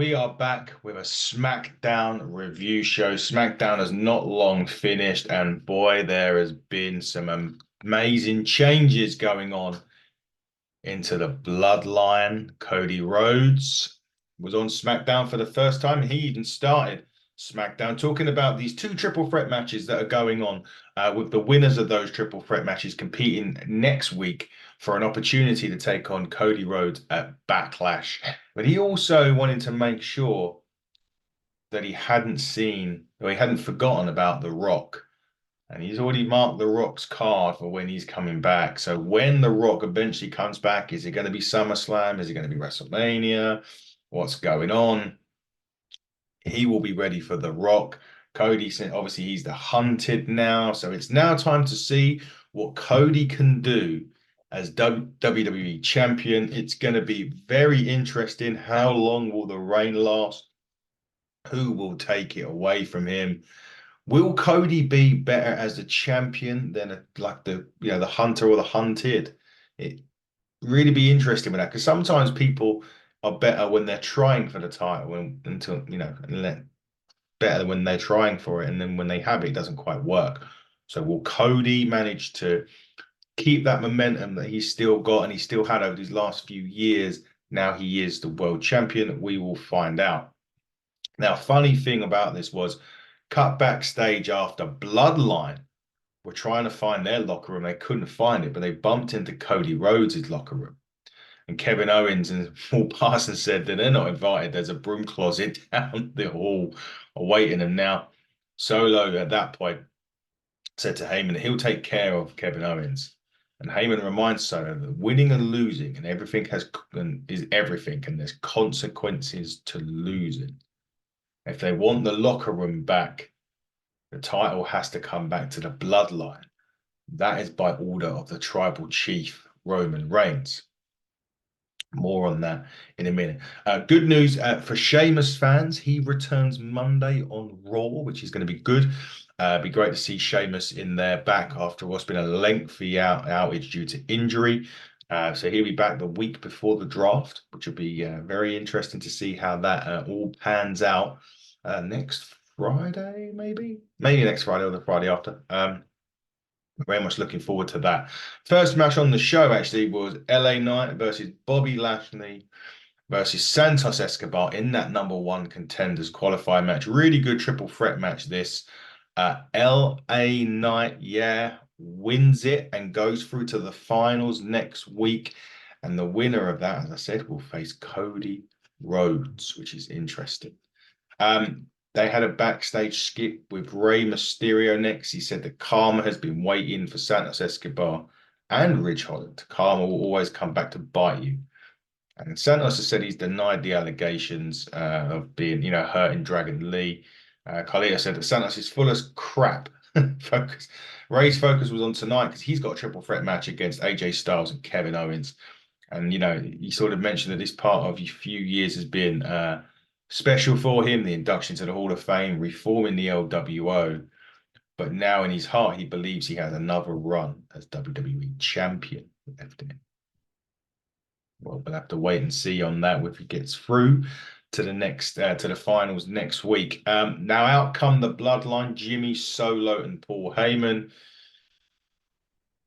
we are back with a Smackdown review show. Smackdown has not long finished, and boy, there has been some amazing changes going on into the Bloodline. Cody Rhodes was on Smackdown for the first time. He even started Smackdown talking about these two triple threat matches that are going on, with the winners of those triple threat matches competing next week for an opportunity to take on Cody Rhodes at Backlash. But he also wanted to make sure that he hadn't seen or he hadn't forgotten about The Rock. And he's already marked The Rock's card for when he's coming back. So when The Rock eventually comes back, is it going to be SummerSlam? Is it going to be WrestleMania? What's going on? He will be ready for The Rock. Cody said, obviously, he's the hunted now. So it's now time to see what Cody can do as WWE champion. It's going to be very interesting. How long will the reign last? Who will take it away from him? Will Cody be better as a champion than like the hunter or the hunted? It really be interesting with that, because sometimes people are better when they're trying for the title and until better when they're trying for it, and then when they have it, it doesn't quite work. So will Cody manage to keep that momentum that he's still got and he still had over these last few years? Now he is the world champion. We will find out. Now, funny thing about this was, cut backstage after Bloodline were trying to find their locker room. They couldn't find it, but they bumped into Cody Rhodes' locker room. And Kevin Owens and Paul Parsons said that they're not invited. There's a broom closet down the hall awaiting them. Now, Solo at that point said to Heyman that he'll take care of Kevin Owens. And Heyman reminds Solo that winning and losing and is everything, and there's consequences to losing. If they want the locker room back, the title has to come back to the Bloodline. That is by order of the tribal chief, Roman Reigns. More on that in a minute. Good news for Sheamus fans. He returns Monday on Raw, which is going to be good. Be great to see Sheamus in there back after what's been a lengthy outage due to injury. So he'll be back the week before the draft, which will be very interesting to see how that all pans out next Friday, maybe next Friday or the Friday after. Very much looking forward to that. First match on the show actually was LA Knight versus Bobby Lashley versus Santos Escobar in that #1 contenders qualifier match. Really good triple threat match this. LA Knight, wins it and goes through to the finals next week. And the winner of that, as I said, will face Cody Rhodes, which is interesting. They had a backstage skip with Rey Mysterio next. He said that karma has been waiting for Santos Escobar and Ridge Holland. Karma will always come back to bite you. And Santos has said he's denied the allegations of being, hurting Dragon Lee. Carlito said that Santos is full as crap. Rey's focus was on tonight because he's got a triple threat match against AJ Styles and Kevin Owens. And, he sort of mentioned that this part of a few years has been special for him, the induction to the Hall of Fame, reforming the LWO. But now in his heart, he believes he has another run as WWE champion left in him. Well, we'll have to wait and see on that if he gets through to the finals next week. Now out come the Bloodline, Jimmy Solo and Paul Heyman.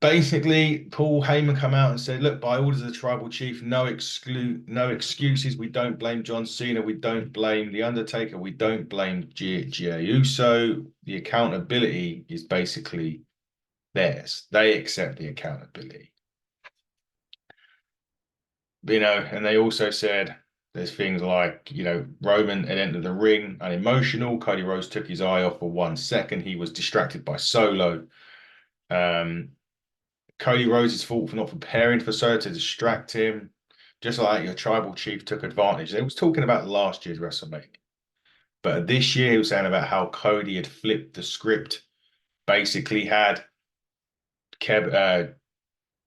Basically, Paul Heyman come out and said, look, by orders of the tribal chief, no excuses. We don't blame John Cena. We don't blame The Undertaker. We don't blame Jey Uso. The accountability is basically theirs. They accept the accountability. And they also said there's things like, Roman had entered the ring unemotional. Cody Rhodes took his eye off for 1 second. He was distracted by Solo. Cody Rhodes' fault for not preparing for Solo to distract him, just like your tribal chief took advantage. They was talking about last year's WrestleMania. But this year, he was saying about how Cody had flipped the script, basically had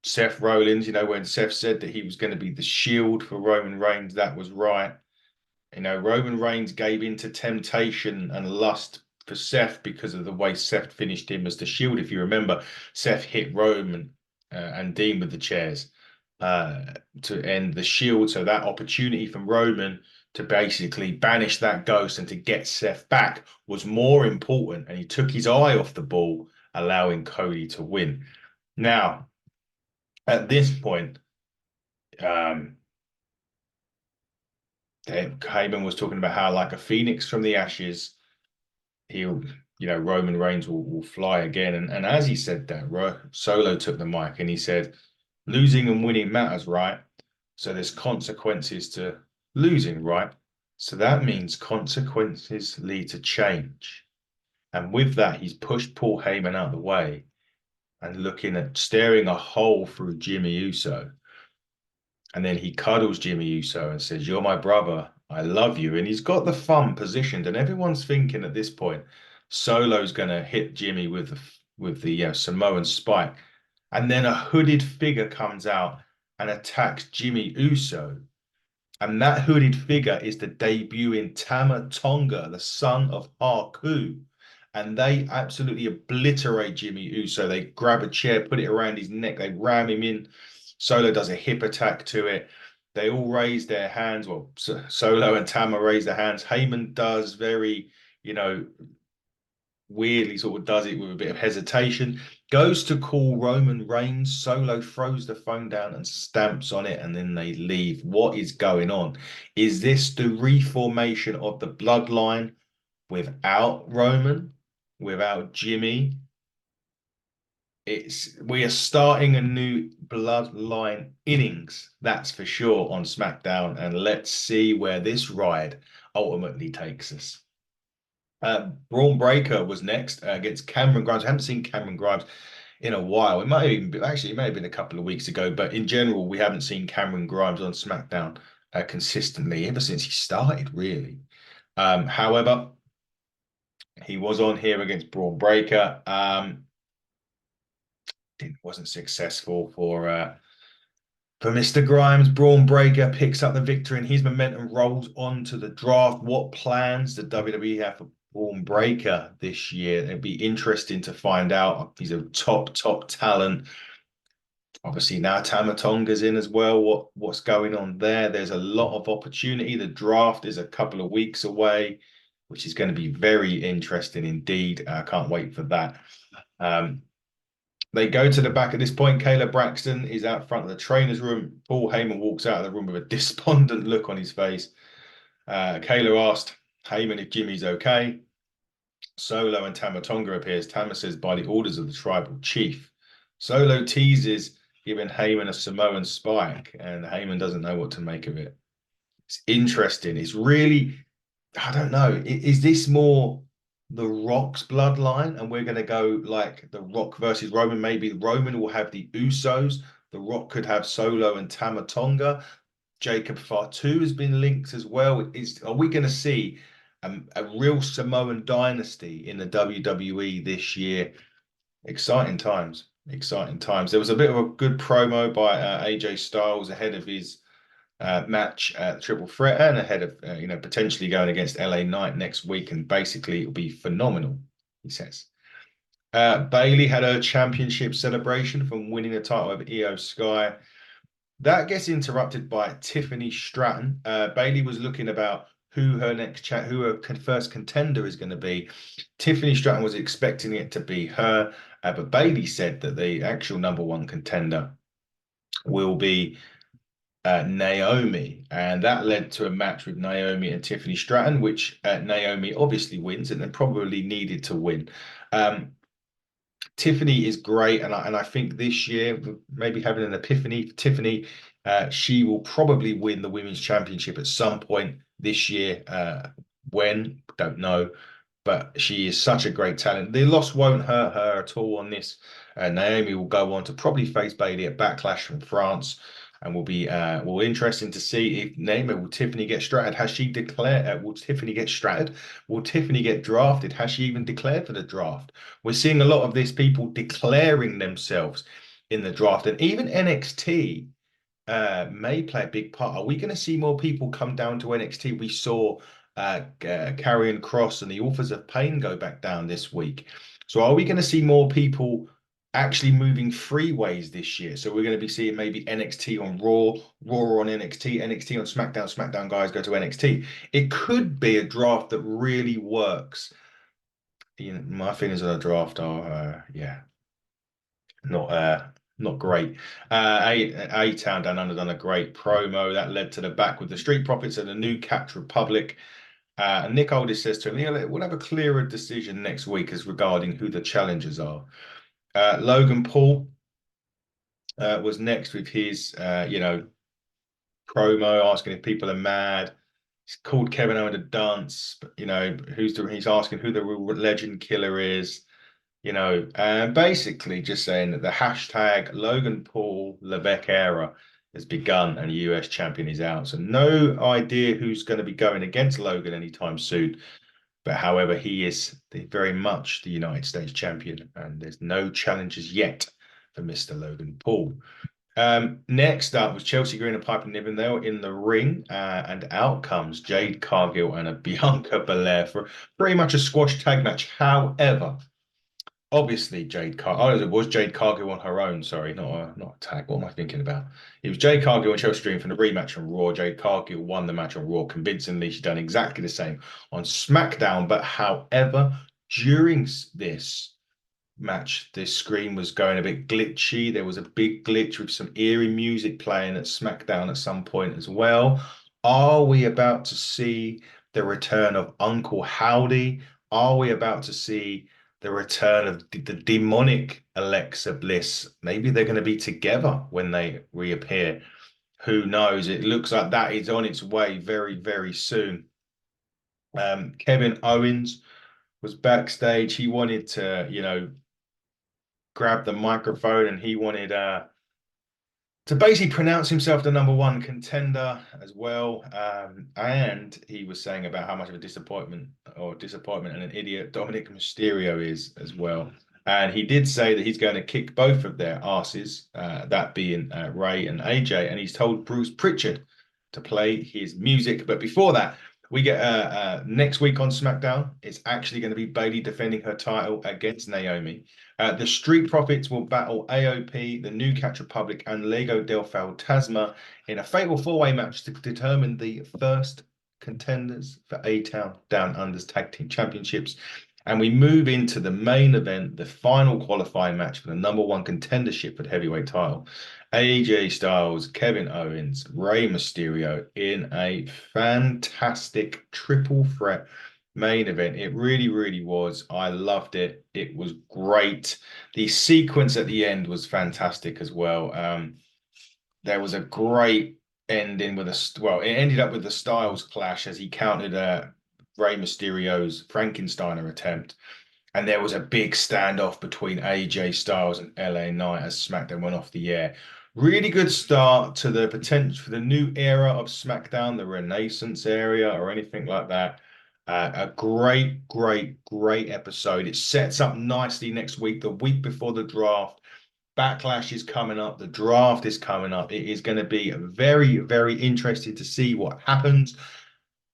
Seth Rollins, when Seth said that he was going to be the shield for Roman Reigns, that was right. Roman Reigns gave in to temptation and lust for Seth because of the way Seth finished him as the shield. If you remember, Seth hit Roman and Dean with the chairs to end the shield. So that opportunity from Roman to basically banish that ghost and to get Seth back was more important, and he took his eye off the ball, allowing Cody to win. Now, at this point, um, Heyman was talking about how, like a phoenix from the ashes, he'll, Roman Reigns will fly again. And as he said that, Solo took the mic and he said, losing and winning matters, right? So there's consequences to losing, right? So that means consequences lead to change. And with that, he's pushed Paul Heyman out of the way and staring a hole through Jimmy Uso. And then he cuddles Jimmy Uso and says, "You're my brother. I love you." And he's got the thumb positioned, and everyone's thinking at this point, Solo's going to hit Jimmy with the Samoan spike. And then a hooded figure comes out and attacks Jimmy Uso. And that hooded figure is the debuting Tama Tonga, the son of Haku. And they absolutely obliterate Jimmy Uso. They grab a chair, put it around his neck, they ram him in. Solo does a hip attack to it. They all raise their hands. Well, Solo and Tama raise their hands. Heyman does very, weirdly sort of does it with a bit of hesitation. Goes to call Roman Reigns. Solo throws the phone down and stamps on it, and then they leave. What is going on? Is this the reformation of the Bloodline without Roman, without Jimmy? We are starting a new Bloodline innings, that's for sure, on SmackDown, and let's see where this ride ultimately takes us. Braun Breaker was next against Cameron Grimes. I haven't seen Cameron Grimes in a while. It might have even been, actually, it may have been a couple of weeks ago, but in general, we haven't seen Cameron Grimes on SmackDown consistently ever since he started, really. However, he was on here against Braun Breaker. It wasn't successful for Mr. Grimes. Braun Breaker picks up the victory, and his momentum rolls on to the draft. What plans does WWE have for Braun Breaker this year? It'd be interesting to find out. He's a top talent. Obviously now Tama Tonga's in as well. What's going on there? There's a lot of opportunity. The draft is a couple of weeks away, which is going to be very interesting indeed. I can't wait for that. They go to the back at this point. Kayla Braxton is out front of the trainer's room. Paul Heyman walks out of the room with a despondent look on his face. Kayla asked Heyman if Jimmy's okay. Solo and Tama Tonga appears. Tama says, by the orders of the tribal chief. Solo teases giving Heyman a Samoan spike, and Heyman doesn't know what to make of it. It's interesting. It's really, I don't know. Is this more the Rock's bloodline, and we're going to go like the Rock versus Roman? Maybe Roman will have the Usos. The Rock could have Solo and Tama Tonga. Jacob Fatu has been linked as well. Are we going to see a real Samoan dynasty in the WWE this year? Exciting times. Exciting times. There was a bit of a good promo by AJ Styles ahead of his match at Triple Threat, and ahead of potentially going against LA Knight next week, and basically it'll be phenomenal, he says. Bayley had her championship celebration from winning the title of Io Sky. That gets interrupted by Tiffany Stratton. Bayley was looking about who her first contender is going to be. Tiffany Stratton was expecting it to be her, but Bayley said that the actual #1 contender will be Naomi, and that led to a match with Naomi and Tiffany Stratton, which Naomi obviously wins, and then probably needed to win. Tiffany is great, and I think this year, maybe having an epiphany for Tiffany, she will probably win the women's championship at some point this year. When, don't know, but she is such a great talent. The loss won't hurt her at all on this. Naomi will go on to probably face Bayley at Backlash from France, and will be interesting to see if will Tiffany get stratted? Has she declared? Will Tiffany get stratted? Will Tiffany get drafted? Has she even declared for the draft? We're seeing a lot of these people declaring themselves in the draft, and even NXT may play a big part. Are we going to see more people come down to NXT? We saw Karrion Kross and the Authors of Pain go back down this week. So are we going to see more people actually moving three ways this year. So we're going to be seeing maybe NXT on Raw, Raw on NXT, NXT on SmackDown, SmackDown guys go to NXT. It could be a draft that really works. You know, my feelings on the draft are, yeah, not great. A-Town Down Under done a great promo that led to the back with the Street Profits and the new Catch Republic. And Nick Aldis says to him, yeah, we'll have a clearer decision next week as regarding who the challengers are. Logan Paul was next with his, promo asking if people are mad. He's called Kevin Owens to dance, but he's asking who the real legend killer is, and basically just saying that the hashtag Logan Paul Levesque era has begun and the US champion is out. So no idea who's going to be going against Logan anytime soon. But however, he is very much the United States champion, and there's no challenges yet for Mr. Logan Paul. Next up was Chelsea Green and Piper Niven. They were in the ring, and out comes Jade Cargill and a Bianca Belair for pretty much a squash tag match. However, obviously Jade Cargill. Oh, it was Jade Cargill on her own. Sorry, not a tag. What am I thinking about? It was Jade Cargill and Chelsea Green for the rematch on Raw. Jade Cargill won the match on Raw convincingly. She's done exactly the same on SmackDown. But however, during this match, this screen was going a bit glitchy. There was a big glitch with some eerie music playing at SmackDown at some point as well. Are we about to see the return of Uncle Howdy? Are we about to see the return of the demonic Alexia Bliis? Maybe they're going to be together when they reappear. Who knows? It looks like that is on its way very, very soon. Kevin Owens was backstage. He wanted to, grab the microphone and he wanted to basically pronounce himself the #1 contender as well. And he was saying about how much of a disappointment and an idiot Dominic Mysterio is as well. And he did say that he's going to kick both of their asses, that being Ray and AJ. And he's told Bruce Pritchard to play his music. But before that, we get next week on SmackDown. It's actually going to be Bayley defending her title against Naomi. The Street Profits will battle AOP, the New Catch Republic, and Lego del Fantasma in a fatal four-way match to determine the first contenders for A-Town Down Under's Tag Team Championships. And we move into the main event, the final qualifying match for the #1 contendership for the heavyweight title. AJ Styles, Kevin Owens, Rey Mysterio in a fantastic triple threat main event. It really, really was. I loved it. It was great. The sequence at the end was fantastic as well. There was a great ending with it ended up with the Styles clash as he countered Rey Mysterio's Frankensteiner attempt. And there was a big standoff between AJ Styles and LA Knight as SmackDown went off the air. Really good start to the potential for the new era of SmackDown, the Renaissance area or anything like that. A great, great, great episode. It sets up nicely next week, the week before the draft. Backlash is coming up. The draft is coming up. It is going to be very, very interesting to see what happens.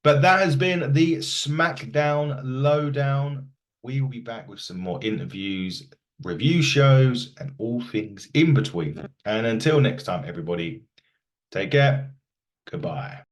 But that has been the SmackDown Lowdown. We will be back with some more interviews, review shows, and all things in between. And until next time, everybody, take care. Goodbye.